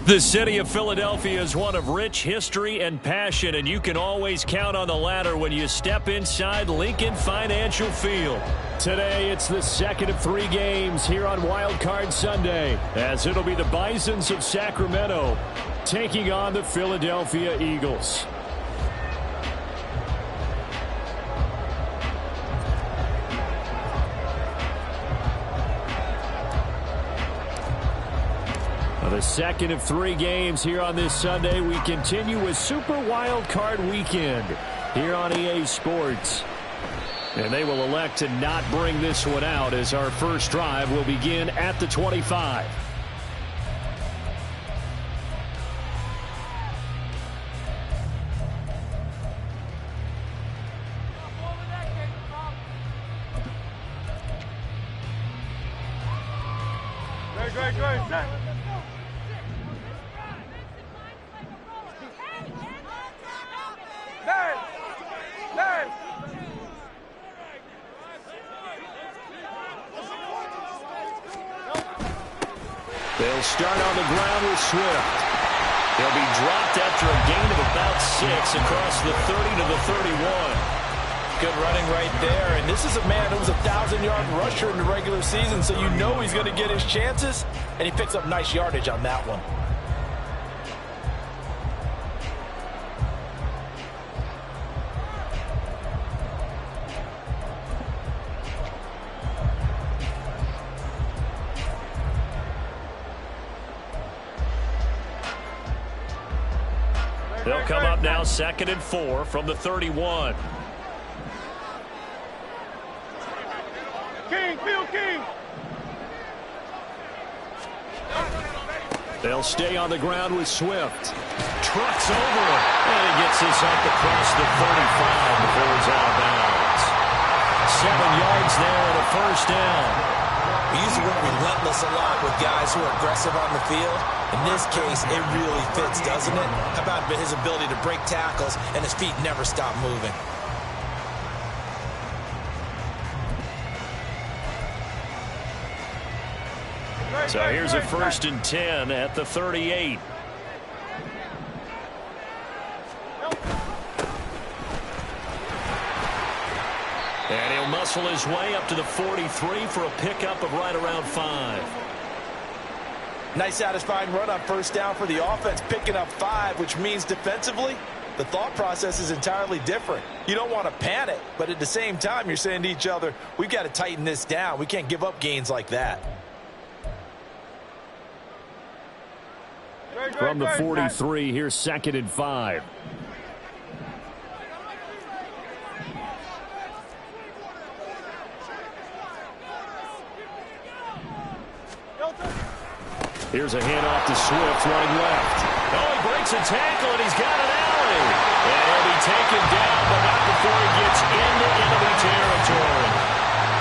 The city of Philadelphia is one of rich history and passion, and you can always count on the latter when you step inside Lincoln Financial Field. Today, it's the second of 3 games here on Wildcard Sunday, as it'll be the Bisons of Sacramento taking on the Philadelphia Eagles. The second of 3 games here on this Sunday. We continue with Super Wildcard Weekend here on EA Sports. And they will elect to not bring this one out as our first drive will begin at the 25. Great. They'll start on the ground with Swift. He'll be dropped after a gain of about 6 across the 30 to the 31. Good running right there. And this is a man who was a 1,000-yard rusher in the regular season, so you know he's going to get his chances. And he picks up nice yardage on that one. They'll come up now 2nd and 4 from the 31. King. They'll stay on the ground with Swift. Trucks over him. And he gets this up across the 35 before he's out of bounds. 7 yards there and a first down. We use the word relentless a lot with guys who are aggressive on the field. In this case, it really fits, doesn't it? How about his ability to break tackles and his feet never stop moving? So here's a 1st and 10 at the 38. And he'll muscle his way up to the 43 for a pickup of right around 5. Nice satisfying run on first down for the offense, picking up 5, which means defensively, the thought process is entirely different. You don't want to panic, but at the same time, you're saying to each other, we've got to tighten this down. We can't give up gains like that. From the 43, here's 2nd and 5. Here's a handoff to Swift running left. Oh, he breaks a tackle, and he's got an alley. And he'll be taken down, but not before he gets into enemy territory.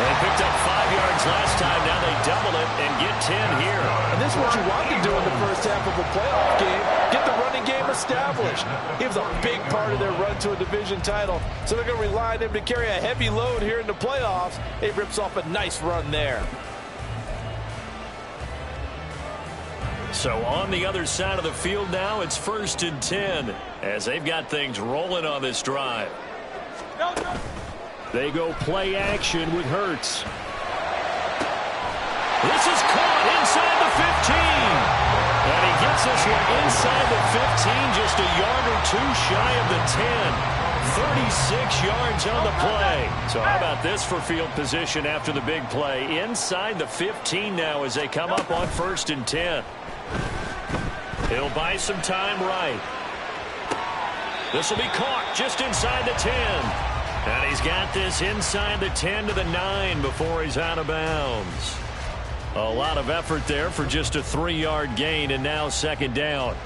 They picked up 5 yards last time. Now they double it and get 10 here. And this is what you want to do in the first half of a playoff game. Get the running game established. He was a big part of their run to a division title. So they're going to rely on him to carry a heavy load here in the playoffs. He rips off a nice run there. So on the other side of the field now, it's 1st and 10 as they've got things rolling on this drive. They go play action with Hurts. This is caught inside the 15. And he gets this one inside the 15, just a yard or 2 shy of the 10. 36 yards on the play. So how about this for field position after the big play? Inside the 15 now as they come up on 1st and 10. He'll buy some time right. This will be caught just inside the 10. And he's got this inside the 10 to the 9 before he's out of bounds. A lot of effort there for just a 3-yard gain, and now 2nd down.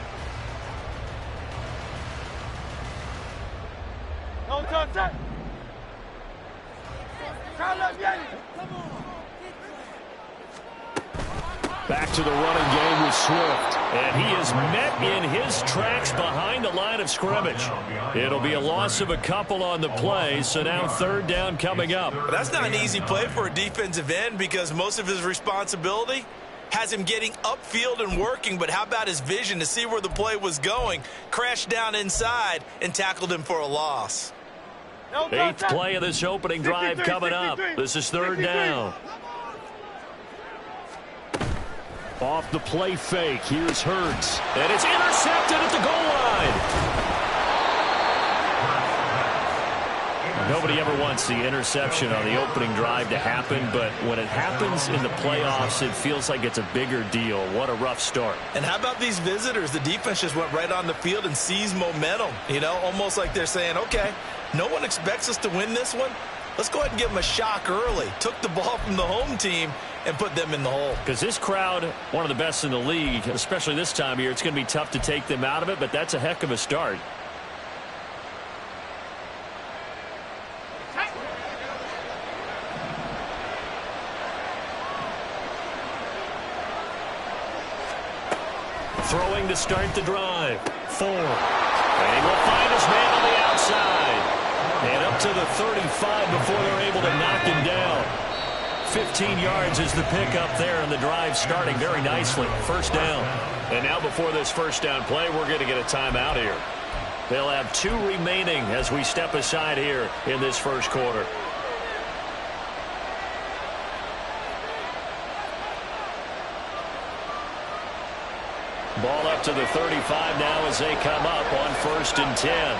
Back to the running game with Swift. And he is met in his tracks behind the line of scrimmage. It'll be a loss of a couple on the play, so now 3rd down coming up. That's not an easy play for a defensive end because most of his responsibility has him getting upfield and working, but how about his vision to see where the play was going? Crashed down inside and tackled him for a loss. Eighth play of this opening drive coming up. This is third down. Off the play fake, here's Hurts. And it's intercepted at the goal line. Nobody ever wants the interception on the opening drive to happen, but when it happens in the playoffs, it feels like it's a bigger deal. What a rough start. And how about these visitors? The defense just went right on the field and seized momentum. You know, almost like they're saying, okay, no one expects us to win this one. Let's go ahead and give them a shock early. Took the ball from the home team and put them in the hole. Because this crowd, one of the best in the league, especially this time of year, it's going to be tough to take them out of it, but that's a heck of a start. Throwing to start the drive. Ford. And he will find his man on the outside. And up to the 35 before they're able to knock him down. 15 yards is the pickup there, and the drive starting very nicely. First down. And now before this first down play, we're going to get a timeout here. They'll have 2 remaining as we step aside here in this first quarter. Ball up to the 35 now as they come up on 1st and 10.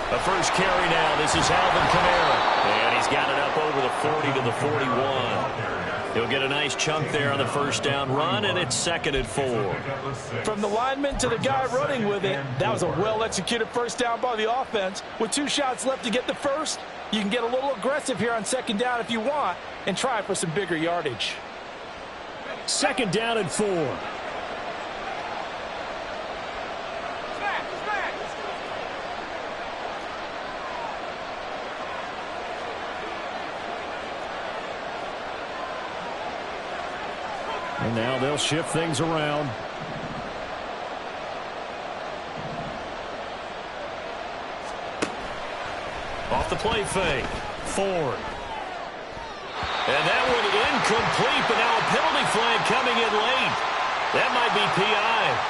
The first carry now. This is Alvin Kamara. And he's got it up over the 40 to the 41. He'll get a nice chunk there on the first down run, and it's 2nd and 4. From the lineman to the guy running with it, that was a well-executed first down by the offense. With 2 shots left to get the first, you can get a little aggressive here on 2nd down if you want and try for some bigger yardage. 2nd down and 4. And now they'll shift things around. Off the play fake. Ford. And that one incomplete, but now a penalty flag coming in late. That might be PI.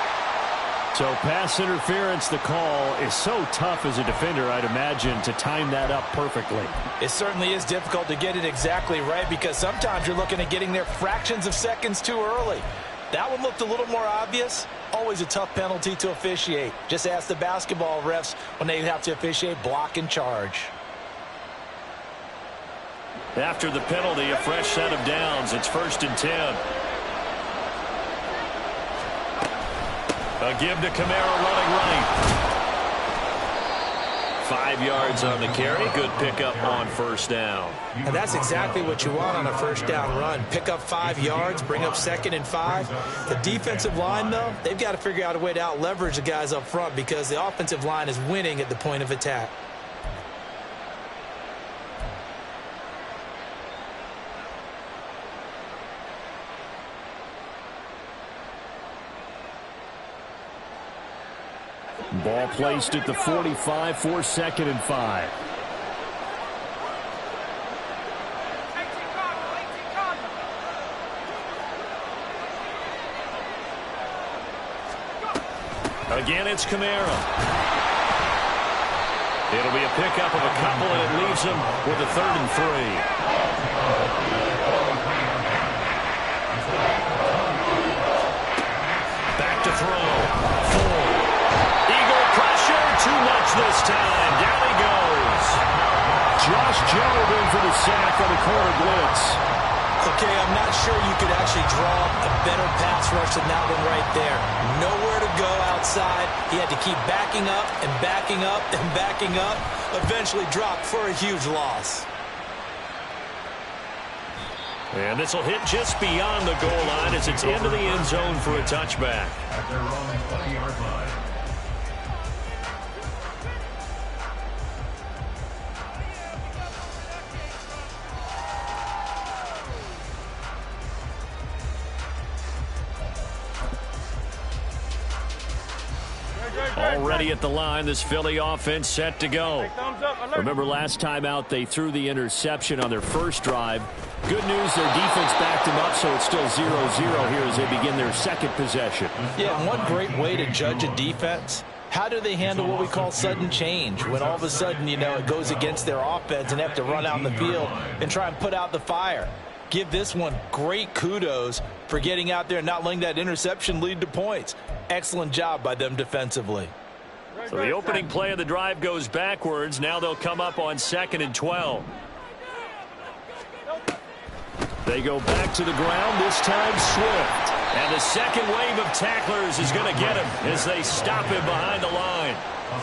So pass interference, the call is so tough as a defender, I'd imagine, to time that up perfectly. It certainly is difficult to get it exactly right because sometimes you're looking at getting there fractions of seconds too early. That one looked a little more obvious. Always a tough penalty to officiate. Just ask the basketball refs when they have to officiate block and charge. After the penalty, a fresh set of downs. It's 1st and 10. A give to Kamara running right. 5 yards on the carry. Good pickup on first down. And that's exactly what you want on a first down run. Pick up 5 yards, bring up 2nd and 5. The defensive line, though, they've got to figure out a way to out-leverage the guys up front because the offensive line is winning at the point of attack. Ball placed at the 45 for 2nd and 5. Again, it's Kamara. It'll be a pickup of a couple, and it leaves him with a 3rd and 3. Back to throw. Too much this time. Down he goes. Josh Jobe in for the sack on the corner blitz. Okay, I'm not sure you could actually draw a better pass rush than that one right there. Nowhere to go outside. He had to keep backing up and backing up and backing up. Eventually dropped for a huge loss. And this will hit just beyond the goal line as it's into the end zone for a touchback. At their own 20-yard line. Already at the line, this Philly offense set to go. Remember last time out, they threw the interception on their first drive. Good news, their defense backed them up, so it's still 0-0 here as they begin their second possession. Yeah, and one great way to judge a defense, how do they handle what we call sudden change? When all of a sudden, you know, it goes against their offense and they have to run out in the field and try and put out the fire. Give this one great kudos for getting out there and not letting that interception lead to points. Excellent job by them defensively. So the opening play of the drive goes backwards. Now they'll come up on 2nd and 12. They go back to the ground, this time Swift. And the second wave of tacklers is going to get him as they stop him behind the line.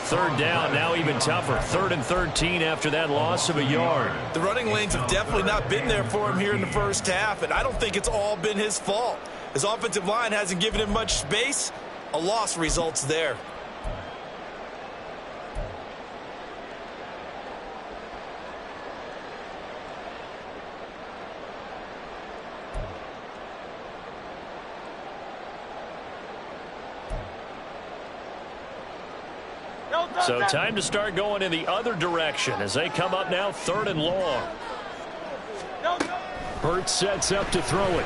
Third down, now even tougher. 3rd and 13 after that loss of a yard. The running lanes have definitely not been there for him here in the first half, and I don't think it's all been his fault. His offensive line hasn't given him much space. A loss results there. So time to start going in the other direction as they come up now 3rd and long. Hurts sets up to throw it.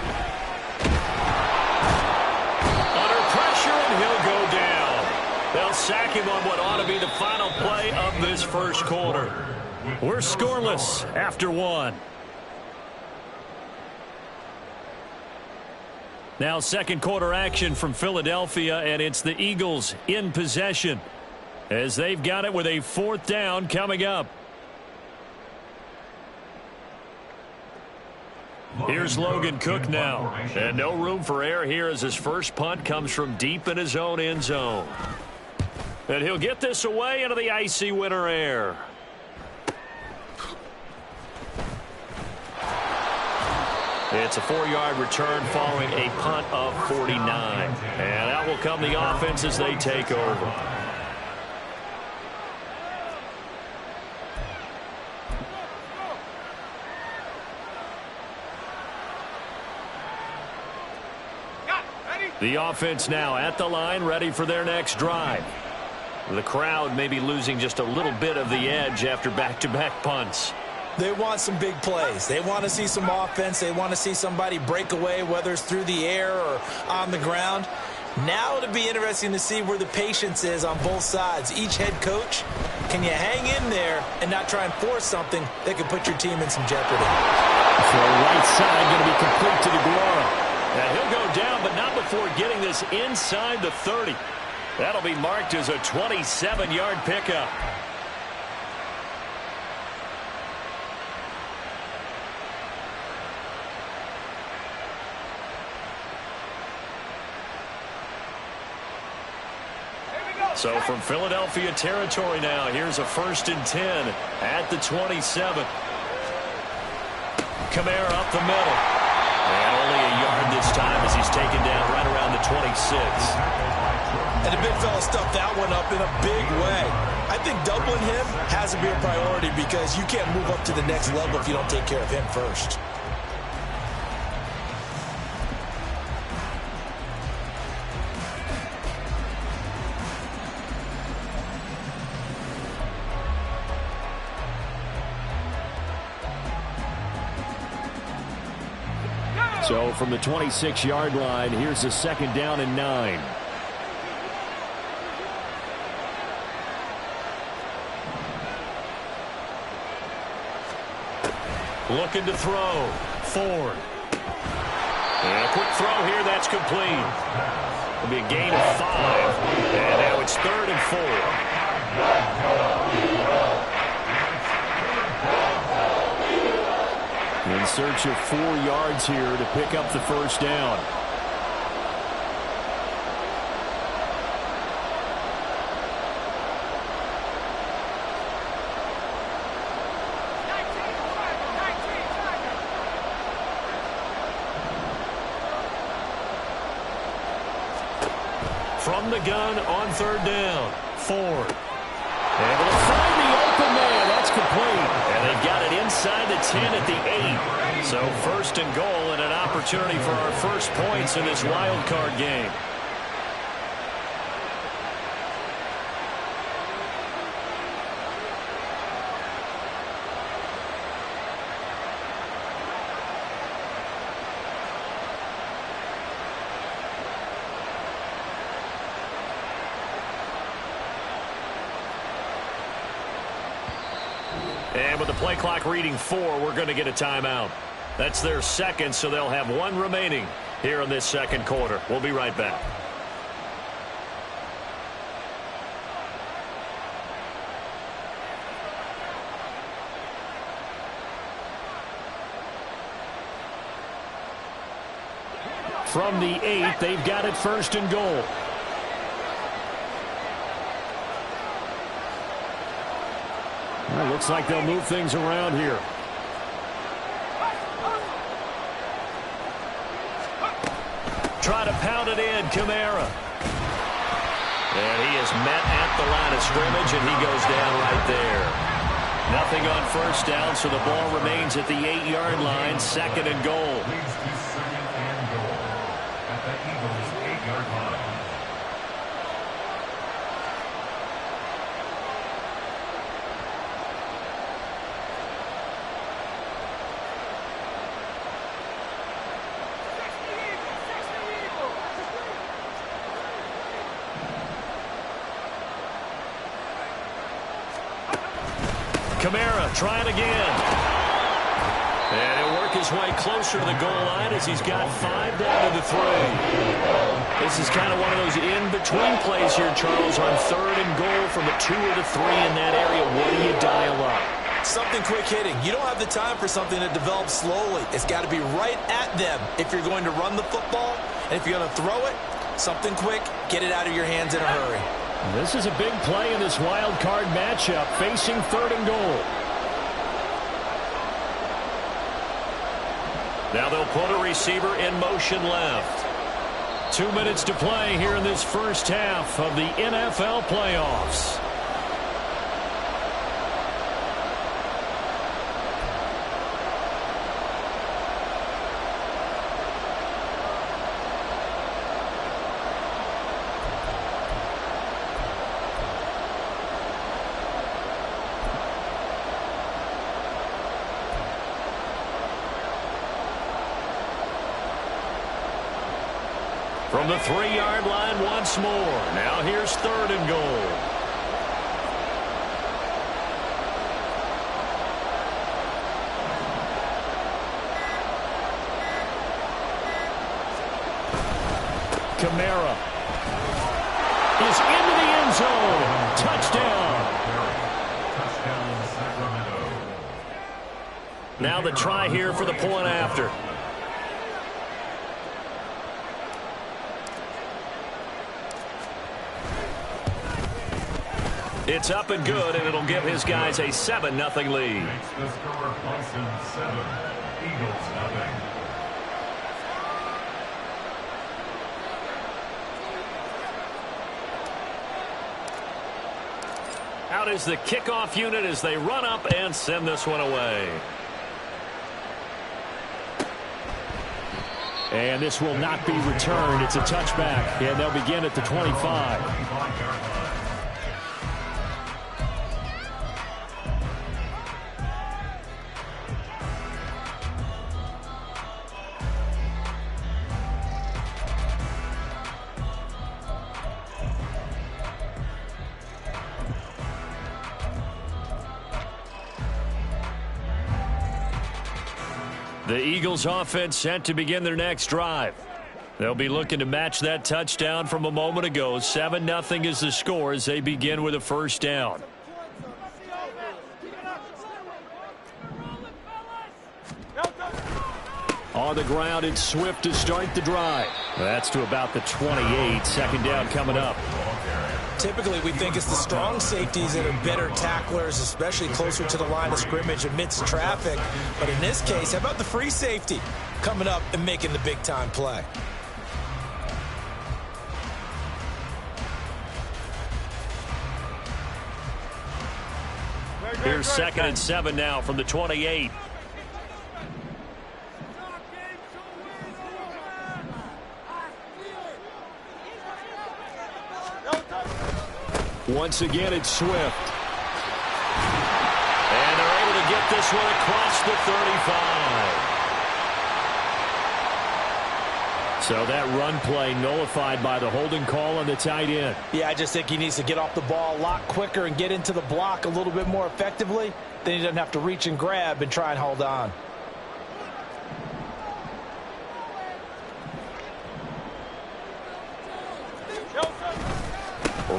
Under pressure, and he'll go down. They'll sack him on what ought to be the final play of this first quarter. We're scoreless after 1. Now second quarter action from Philadelphia, and it's the Eagles in possession as they've got it with a 4th down coming up. Here's Logan Cook now. And no room for error here as his first punt comes from deep in his own end zone. And he'll get this away into the icy winter air. It's a 4-yard return following a punt of 49. And out will come the offense as they take over. The offense now at the line, ready for their next drive. The crowd may be losing just a little bit of the edge after back-to-back punts. They want some big plays. They want to see some offense. They want to see somebody break away, whether it's through the air or on the ground. Now it'll be interesting to see where the patience is on both sides. Each head coach, can you hang in there and not try and force something that could put your team in some jeopardy? So right side going to be complete to DeGuara. And he'll go down, but not before getting this inside the 30. That'll be marked as a 27-yard pickup. So from Philadelphia territory now, here's a 1st and 10 at the 27. Kamara up the middle. And only a yard this time as he's taken down right around the 26. And the big fella stuffed that one up in a big way. I think doubling him has to be a priority because you can't move up to the next level if you don't take care of him first. So from the 26-yard line, here's a 2nd down and 9. Looking to throw. Ford. And a quick throw here, that's complete. It'll be a gain of 5. And now it's 3rd and 4. In search of 4 yards here to pick up the first down. From the gun on 3rd down. Ford. Able to find the open man. That's complete. And they've got it inside the 10 at the 8. So 1st and goal and an opportunity for our first points in this wild card game. And with the play clock reading 4, we're going to get a timeout. That's their second, so they'll have 1 remaining here in this second quarter. We'll be right back. From the 8, they've got it first and goal. Well, looks like they'll move things around here. Try to pound it in, Kamara. And he is met at the line of scrimmage, and he goes down right there. Nothing on first down, so the ball remains at the 8-yard line, second and goal. Kamara trying again. And he'll work his way closer to the goal line as he's got 5 down to the 3. This is kind of one of those in-between plays here, Charles, on third and goal from the 2 or the 3 in that area. What do you dial up? Something quick hitting. You don't have the time for something to develop slowly. It's got to be right at them if you're going to run the football. And if you're going to throw it, something quick, get it out of your hands in a hurry. This is a big play in this wild card matchup, facing third and goal. Now they'll put a receiver in motion left. 2 minutes to play here in this first half of the NFL playoffs. From the 3-yard line once more. Now here's third and goal. Kamara is into the end zone. Touchdown. Now the try here for the point after. It's up and good, and it'll give his guys a 7-0 lead. Makes the score Boston 7, Eagles 0. Out is the kickoff unit as they run up and send this one away. And this will not be returned. It's a touchback, and they'll begin at the 25. The Eagles offense set to begin their next drive. They'll be looking to match that touchdown from a moment ago. 7-0 is the score as they begin with a first down. On the ground, it's Swift to start the drive. That's to about the 28. Second down coming up. Typically, we think it's the strong safeties that are better tacklers, especially closer to the line of scrimmage amidst traffic. But in this case, how about the free safety coming up and making the big-time play? Here's 2nd and 7 now from the 28. Once again, it's Swift. And they're able to get this one across the 35. So that run play nullified by the holding call on the tight end. Yeah, I just think he needs to get off the ball a lot quicker and get into the block a little bit more effectively. Then he doesn't have to reach and grab and try and hold on.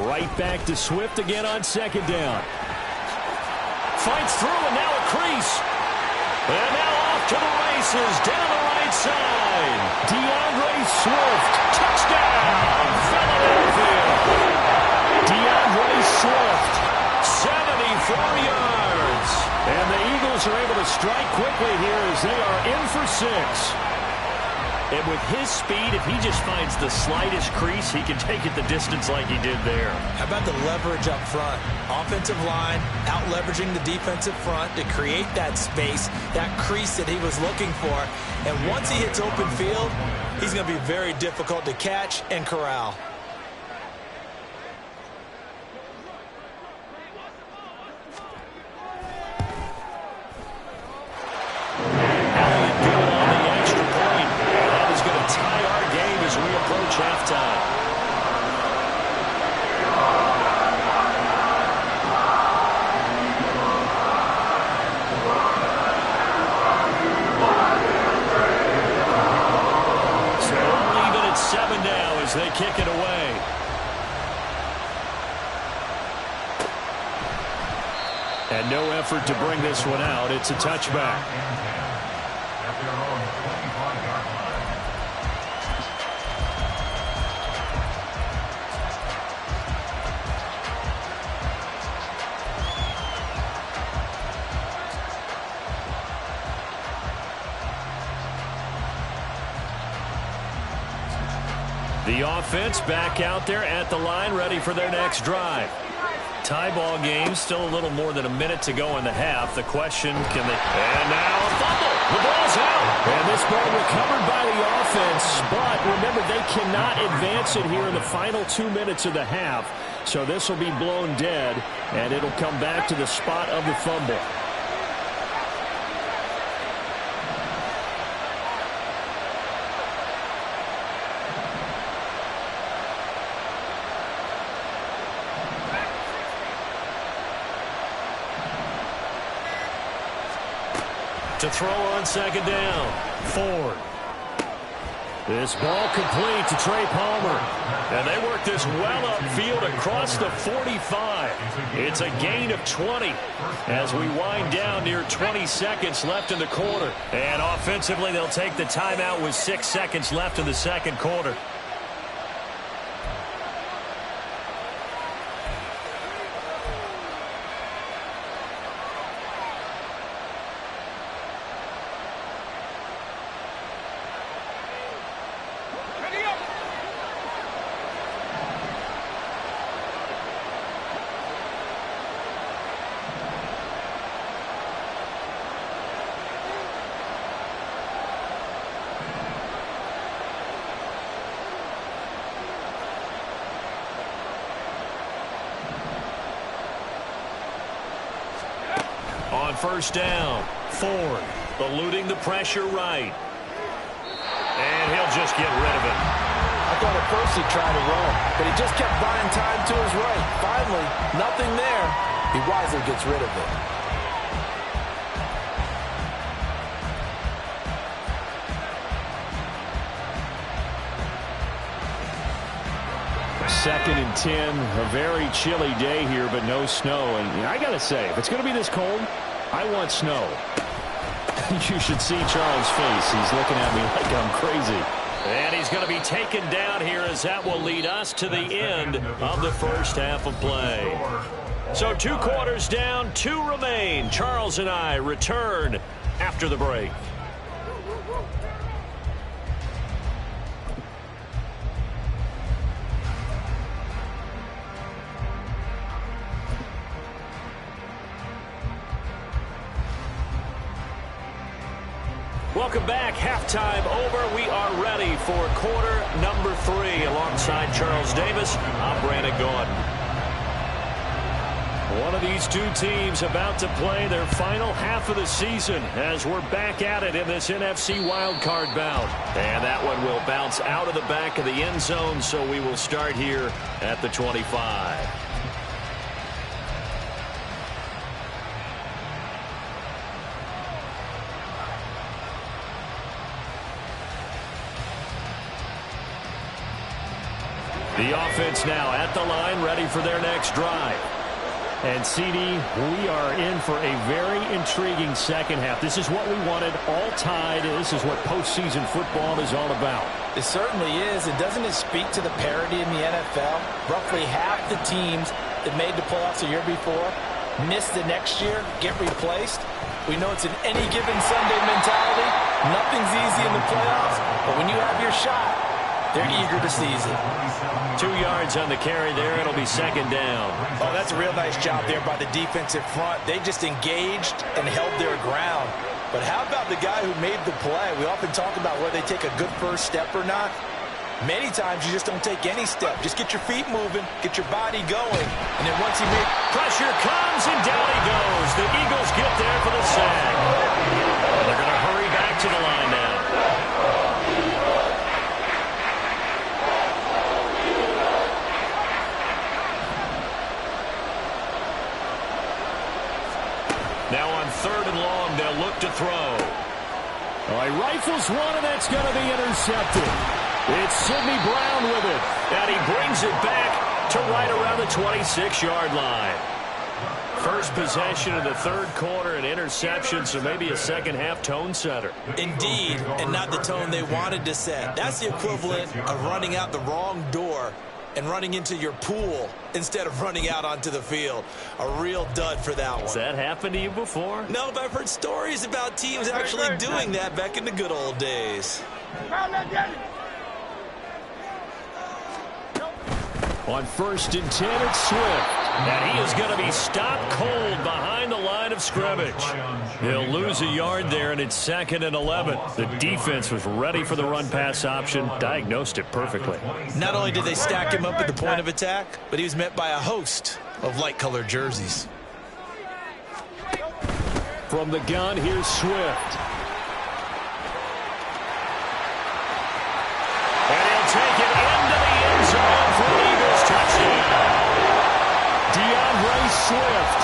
Right back to Swift again on second down. Fights through and now a crease. And now off to the races down the right side. DeAndre Swift, touchdown, Philadelphia. DeAndre Swift, 74 yards. And the Eagles are able to strike quickly here as they are in for 6. And with his speed, if he just finds the slightest crease, he can take it the distance like he did there. How about the leverage up front? Offensive line out leveraging the defensive front to create that space, that crease that he was looking for. And once he hits open field, he's going to be very difficult to catch and corral. Halftime. So even at 7 now as they kick it away. And no effort to bring this one out. It's a touchback. The offense back out there at the line, ready for their next drive. Tie ball game, still a little more than a minute to go in the half. The question, can they... And now a fumble. The ball's out. And this ball recovered by the offense. But remember, they cannot advance it here in the final 2 minutes of the half. So this will be blown dead, and it'll come back to the spot of the fumble. To throw on second down. Ford. This ball complete to Trey Palmer. And they work this well upfield across the 45. It's a gain of 20 as we wind down near 20 seconds left in the quarter. And offensively, they'll take the timeout with 6 seconds left in the second quarter. On first down, Ford eluding the pressure right. And he'll just get rid of it. I thought at first he tried to run, but he just kept buying time to his right. Finally, nothing there. He wisely gets rid of it. Second and 10, a very chilly day here, but no snow. And I got to say, if it's going to be this cold, I want snow. You should see Charles' face. He's looking at me like I'm crazy. And he's going to be taken down here as that will lead us to the end of the first half of play. So 2 quarters down, 2 remain. Charles and I return after the break. Welcome back. Halftime over. We are ready for quarter number 3. Alongside Charles Davis, I'm Brandon Gaudin. One of these two teams about to play their final half of the season as we're back at it in this NFC wildcard bout. And that one will bounce out of the back of the end zone, so we will start here at the 25. The offense now at the line, ready for their next drive. And CD, we are in for a very intriguing second half. This is what we wanted, all tied. This is what postseason football is all about. It certainly is. And doesn't it speak to the parity in the NFL? Roughly half the teams that made the playoffs the year before miss the next year, get replaced. We know it's an any given Sunday mentality. Nothing's easy in the playoffs, but when you have your shot, they're eager to seize it. 2 yards on the carry there. It'll be second down. Oh, that's a real nice job there by the defensive front. They just engaged and held their ground. But how about the guy who made the play? We often talk about whether they take a good first step or not. Many times you just don't take any step. Just get your feet moving, get your body going, and then once he made... Pressure comes, and down he goes. The Eagles get there for the sack. They're going to hurry back to the line now. Now on 3rd and long, they'll look to throw. Oh, he rifles one, and that's going to be intercepted. It's Sidney Brown with it, and he brings it back to right around the 26-yard line. First possession of the 3rd quarter, an interception, so maybe a second-half tone setter. Indeed, and not the tone they wanted to set. That's the equivalent of running out the wrong door and running into your pool instead of running out onto the field. A real dud for that one. Has that happened to you before? No, but I've heard stories about teams actually doing that back in the good old days. On 1st and 10, it's Swift. And he is going to be stopped cold behind the line of scrimmage. He'll lose a yard there, and it's 2nd and 11. The defense was ready for the run-pass option, diagnosed it perfectly. Not only did they stack him up at the point of attack, but he was met by a host of light-colored jerseys. From the gun, here's Swift. And he'll take it into the end zone for the Eagles touchdown. DeAndre Swift,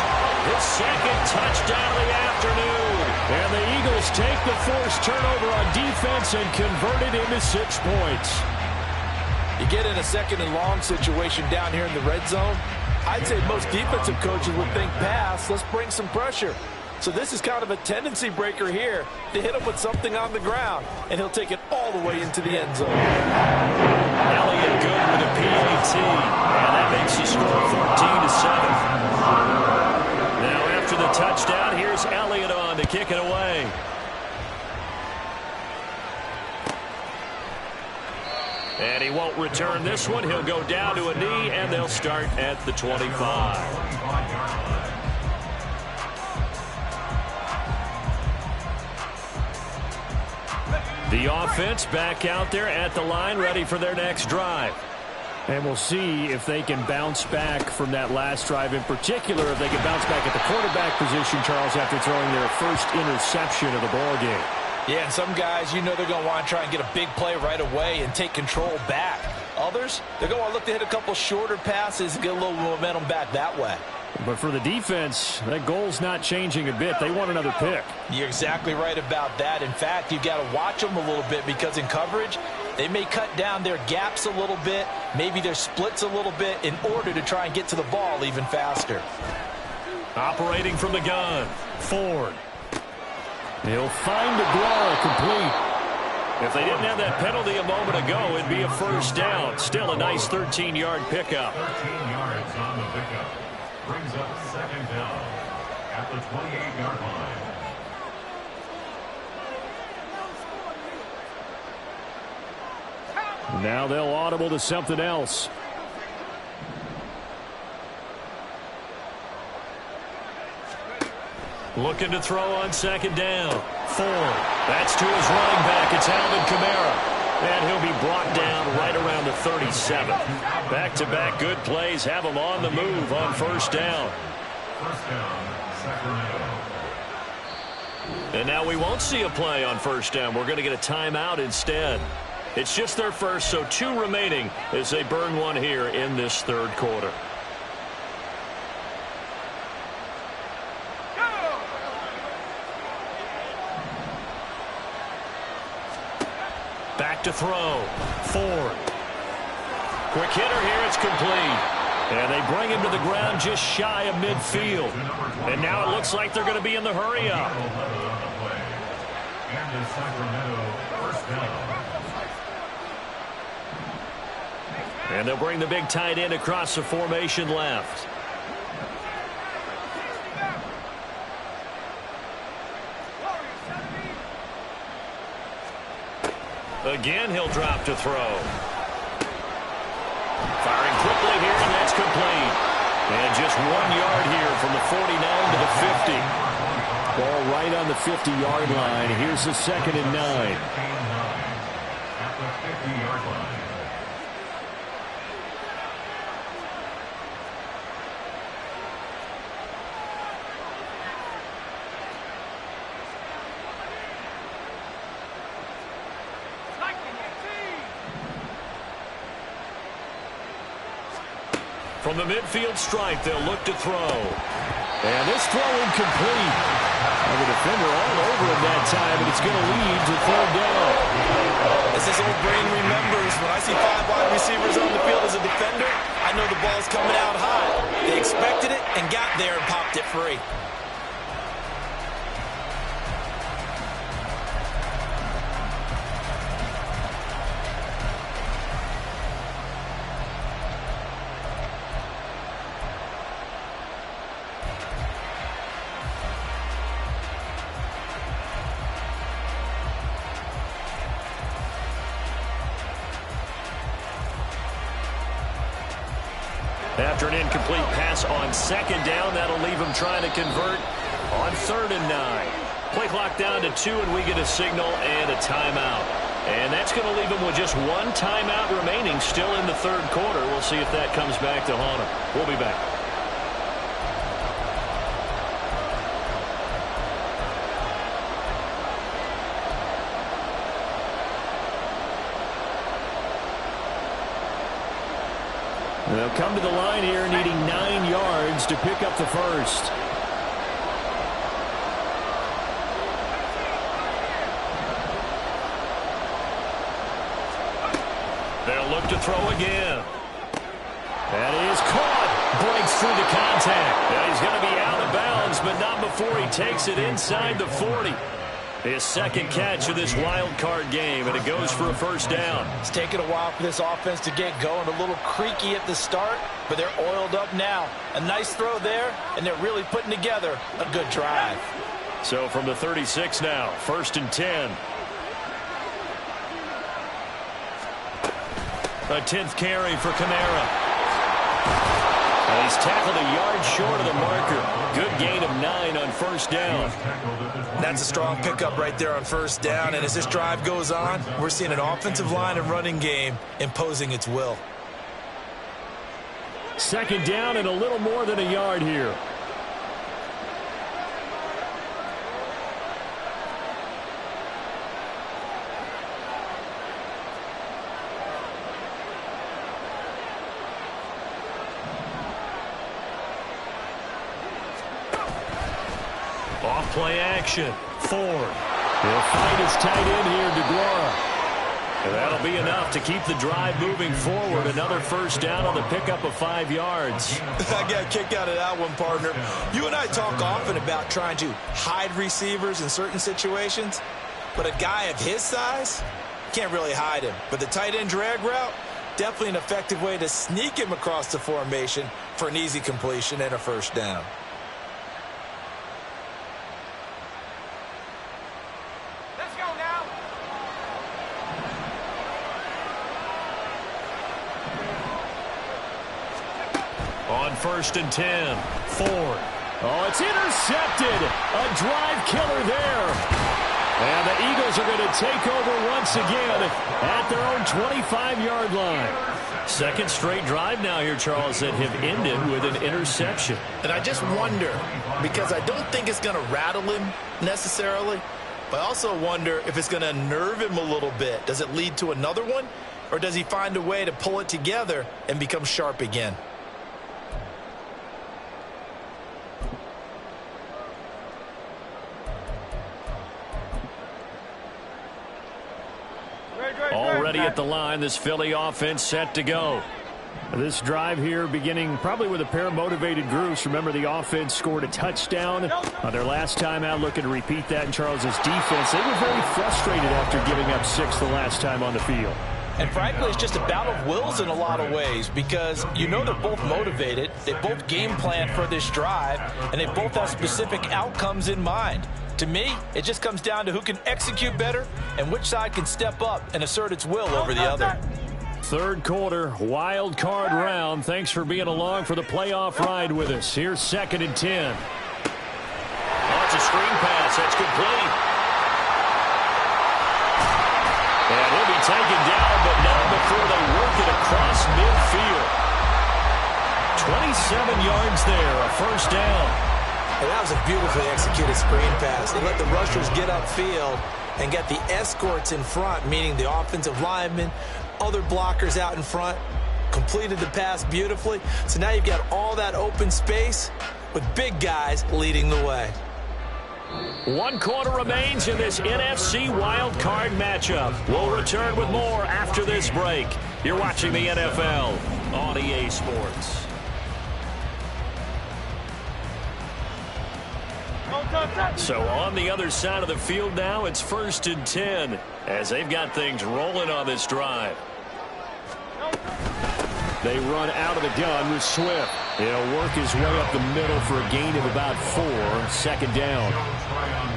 his 2nd touchdown of the afternoon. And the Eagles take the forced turnover on defense and convert it into 6 points. You get in a 2nd and long situation down here in the red zone, I'd say most defensive coaches would think pass, let's bring some pressure. So this is kind of a tendency breaker here to hit him with something on the ground, and he'll take it all the way into the end zone. Elliott good with a PAT, and that makes the score 14-7. Now after the touchdown, here's Elliott on to kick it away. And he won't return this one. He'll go down to a knee, and they'll start at the 25. The offense back out there at the line, ready for their next drive. And we'll see if they can bounce back from that last drive, in particular if they can bounce back at the quarterback position, Charles, after throwing their first interception of the ball game. Yeah, and some guys, you know they're going to want to try and get a big play right away and take control back. Others, they're going to want to look to hit a couple shorter passes and get a little momentum back that way. But for the defense, that goal's not changing a bit. They want another pick. You're exactly right about that. In fact, you've got to watch them a little bit because in coverage, they may cut down their gaps a little bit, maybe their splits a little bit in order to try and get to the ball even faster. Operating from the gun, Ford. He'll find Aguara complete. If they didn't have that penalty a moment ago, it'd be a first down. Still a nice 13-yard pickup. 13 yards on the pickup. Brings up 2nd down at the 28-yard line. Now they'll audible to something else. Looking to throw on 2nd down. Ford. That's to his running back. It's Alvin Kamara. And he'll be brought down right around the 37. Back-to-back good plays have him on the move on 1st down. First down, Sacramento. And now we won't see a play on first down. We're going to get a timeout instead. It's just their first, so 2 remaining as they burn one here in this third quarter. Back to throw. Ford. Quick hitter here. It's complete. And they bring him to the ground just shy of midfield. And now it looks like they're going to be in the hurry up. And the Sacramento first down. And they'll bring the big tight end across the formation left. Again, he'll drop to throw. Firing quickly here, and that's complete. And just 1 yard here from the 49 to the 50. Ball right on the 50-yard line. Here's the 2nd and 9. At the 50-yard line. From the midfield stripe, they'll look to throw. And this throw incomplete. And the defender all over him that time, and it's going to lead to 3rd down. As his old brain remembers, when I see 5 wide receivers on the field as a defender, I know the ball's coming out high. They expected it and got there and popped it free. After an incomplete pass on 2nd down, that'll leave him trying to convert on 3rd and 9. Play clock down to 2, and we get a signal and a timeout. And that's going to leave him with just 1 timeout remaining still in the 3rd quarter. We'll see if that comes back to haunt him. We'll be back. They'll come to the line here needing 9 yards to pick up the first. They'll look to throw again. That is caught. Breaks through the contact. Now he's going to be out of bounds, but not before he takes it inside the 40. His 2nd catch of this wild card game, and it goes for a first down. It's taken a while for this offense to get going. A little creaky at the start, but they're oiled up now. A nice throw there, and they're really putting together a good drive. So from the 36 now, 1st and 10. A 10th carry for Kamara. And he's tackled a yard short of the marker. Good gain of 9 on first down. That's a strong pickup right there on first down. And as this drive goes on, we're seeing an offensive line and running game imposing its will. 2nd down and a little more than a yard here. Off-play action. Ford. He'll fight his tight end here, DeGuara. And that'll be enough to keep the drive moving forward. Another first down on the pickup of 5 yards. I got a kick out of that one, partner. You and I talk often about trying to hide receivers in certain situations, but a guy of his size can't really hide him. But the tight end drag route, definitely an effective way to sneak him across the formation for an easy completion and a first down. On 1st and 10, Ford. Oh, it's intercepted. A drive killer there. And the Eagles are going to take over once again at their own 25-yard line. Second straight drive now here, Charles, that have ended with an interception. And I just wonder, because I don't think it's going to rattle him necessarily, but I also wonder if it's going to unnerve him a little bit. Does it lead to another one, or does he find a way to pull it together and become sharp again? Already at the line, this Philly offense set to go. This drive here beginning probably with a pair of motivated groups. Remember, the offense scored a touchdown on their last time out, looking to repeat that in Charles's defense. They were very frustrated after giving up 6 the last time on the field. And frankly, it's just a battle of wills in a lot of ways, because you know they're both motivated, they both game plan for this drive, and they both have specific outcomes in mind. To me, it just comes down to who can execute better and which side can step up and assert its will over the other. Third quarter, wild card round. Thanks for being along for the playoff ride with us. Here's 2nd and 10. Oh, it's a screen pass. That's complete. And he'll be taken down, but not before they work it across midfield. 27 yards there, a first down. And that was a beautifully executed screen pass. They let the rushers get upfield and get the escorts in front, meaning the offensive linemen, other blockers out in front, completed the pass beautifully. So now you've got all that open space with big guys leading the way. 1 quarter remains in this NFC wild card matchup. We'll return with more after this break. You're watching the NFL on EA Sports. So on the other side of the field now, it's 1st and 10 as they've got things rolling on this drive. They run out of the gun with Swift. He'll work his way up the middle for a gain of about 4. 2nd down.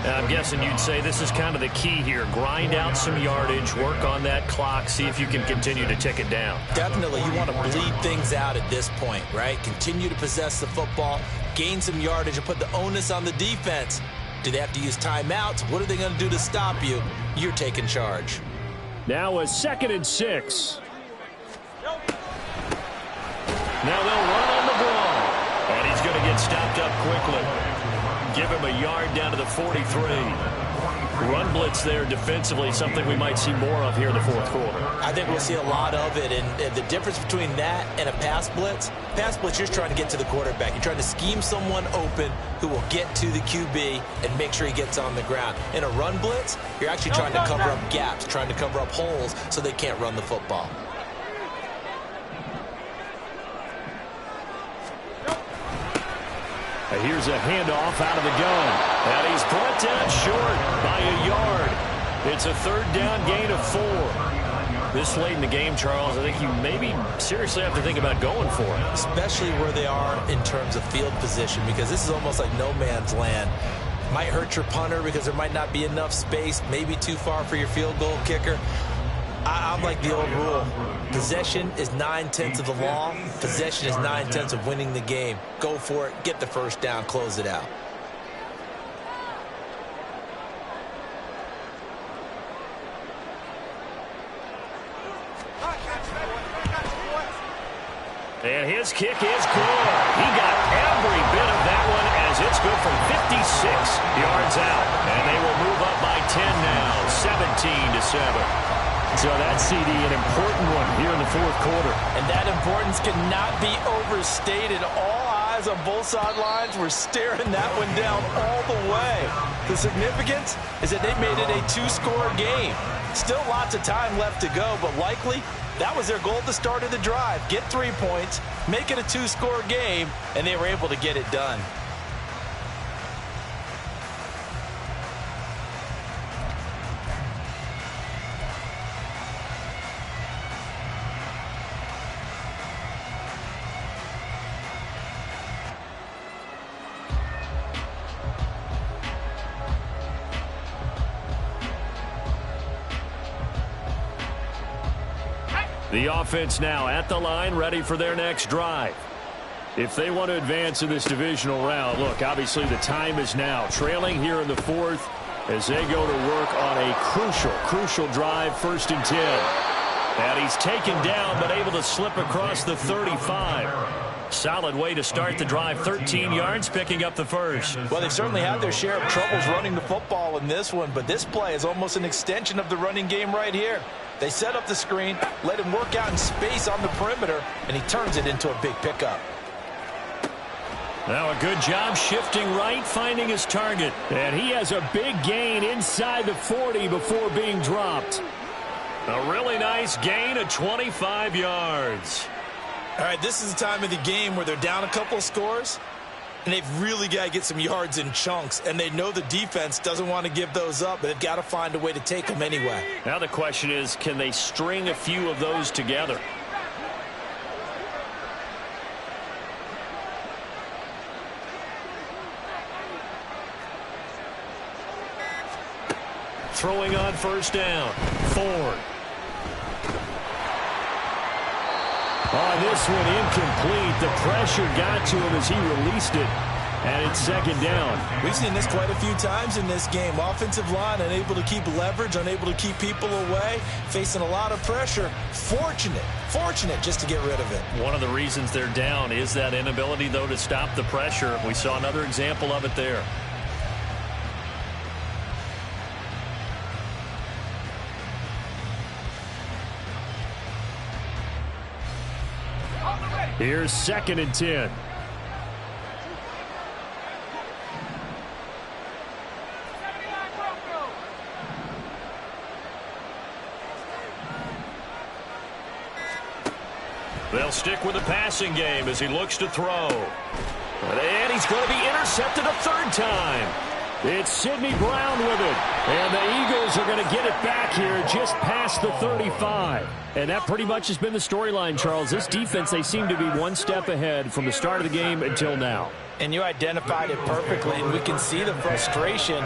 And I'm guessing you'd say this is kind of the key here. Grind out some yardage, work on that clock, see if you can continue to tick it down. Definitely, you want to bleed things out at this point, right? Continue to possess the football, gain some yardage, and put the onus on the defense. Do they have to use timeouts? What are they going to do to stop you? You're taking charge. Now a 2nd and 6. Now they'll run on the ball. And he's going to get stopped up quickly. Give him a yard down to the 43. Run blitz there defensively, something we might see more of here in the 4th quarter. I think we'll see a lot of it, and the difference between that and a pass blitz, you're just trying to get to the quarterback. You're trying to scheme someone open who will get to the QB and make sure he gets on the ground. In a run blitz, you're actually trying to cover up gaps, trying to cover up holes so they can't run the football. Here's a handoff out of the gun. And he's brought down short by a yard. It's a 3rd down gain of 4. This late in the game, Charles, I think you maybe seriously have to think about going for it. Especially where they are in terms of field position, because this is almost like no man's land. Might hurt your punter because there might not be enough space, maybe too far for your field goal kicker. I'm like the old rule. Possession is 9/10 of the law. Possession is 9/10 of winning the game. Go for it. Get the first down. Close it out. And his kick is good. He got every bit of that one as it's good from 56 yards out. And they will move up by 10 now, 17-7. So that CD, an important one here in the 4th quarter. And that importance cannot be overstated. All eyes on both sidelines were staring that one down all the way. The significance is that they made it a 2-score game. Still lots of time left to go, but likely that was their goal at the start of the drive. Get 3 points, make it a 2-score game, and they were able to get it done. The offense now at the line, ready for their next drive. If they want to advance in this divisional round, look, obviously the time is now. Trailing here in the 4th, as they go to work on a crucial drive, 1st and 10. And he's taken down, but able to slip across the 35. Solid way to start the drive, 13 yards, picking up the first. Well, they've certainly had their share of troubles running the football in this one, but this play is almost an extension of the running game right here. They set up the screen, let him work out in space on the perimeter, and he turns it into a big pickup. Now a good job shifting right, finding his target. And he has a big gain inside the 40 before being dropped. A really nice gain of 25 yards. All right, this is the time of the game where they're down a couple of scores, and they've really got to get some yards in chunks, and they know the defense doesn't want to give those up, but they've got to find a way to take them anyway. Now the question is, can they string a few of those together? Throwing on 1st down, Ford. On this one, incomplete. The pressure got to him as he released it, and it's 2nd down. We've seen this quite a few times in this game. Offensive line unable to keep leverage, unable to keep people away, facing a lot of pressure. Fortunate just to get rid of it. One of the reasons they're down is that inability, though, to stop the pressure. We saw another example of it there. Here's 2nd and 10. They'll stick with the passing game as he looks to throw. And he's going to be intercepted a 3rd time. It's Sidney Brown with it. And the Eagles are going to get it back here just past the 35. And that pretty much has been the storyline, Charles. This defense, they seem to be one step ahead from the start of the game until now. And you identified it perfectly, and we can see the frustration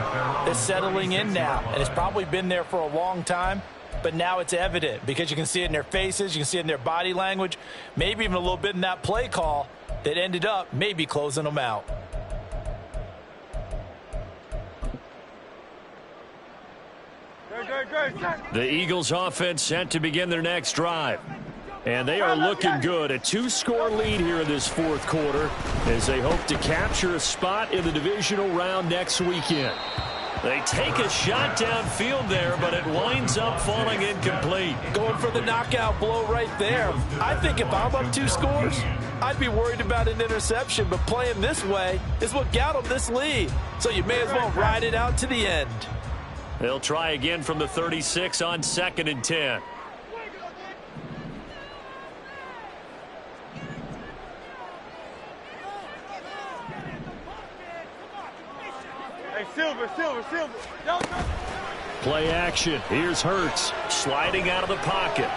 that's settling in now. And it's probably been there for a long time, but now it's evident because you can see it in their faces, you can see it in their body language, maybe even a little bit in that play call that ended up maybe closing them out. The Eagles offense set to begin their next drive. And they are looking good. A 2-score lead here in this 4th quarter as they hope to capture a spot in the divisional round next weekend. They take a shot downfield there, but it winds up falling incomplete. Going for the knockout blow right there. I think if I'm up 2 scores, I'd be worried about an interception, but playing this way is what got them this lead. So you may as well ride it out to the end. They'll try again from the 36 on 2nd and 10. Hey, Silver. Play action. Here's Hurts sliding out of the pocket.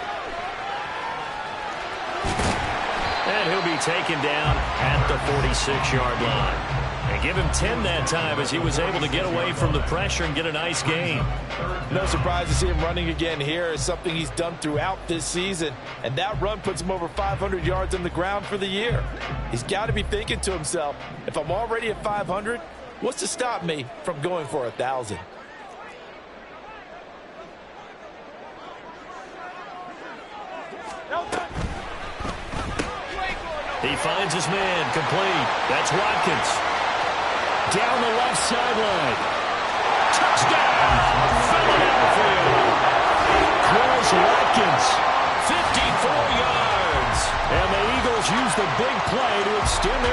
And he'll be taken down at the 46-yard line. And give him 10 that time as he was able to get away from the pressure and get a nice gain. No surprise to see him running again here. It's something he's done throughout this season. And that run puts him over 500 yards on the ground for the year. He's got to be thinking to himself, if I'm already at 500, what's to stop me from going for 1,000? He finds his man, complete. That's Watkins. Down the left sideline. Touchdown, Philadelphia. Quez Watkins, 54 yards. And the Eagles use the big play to extend their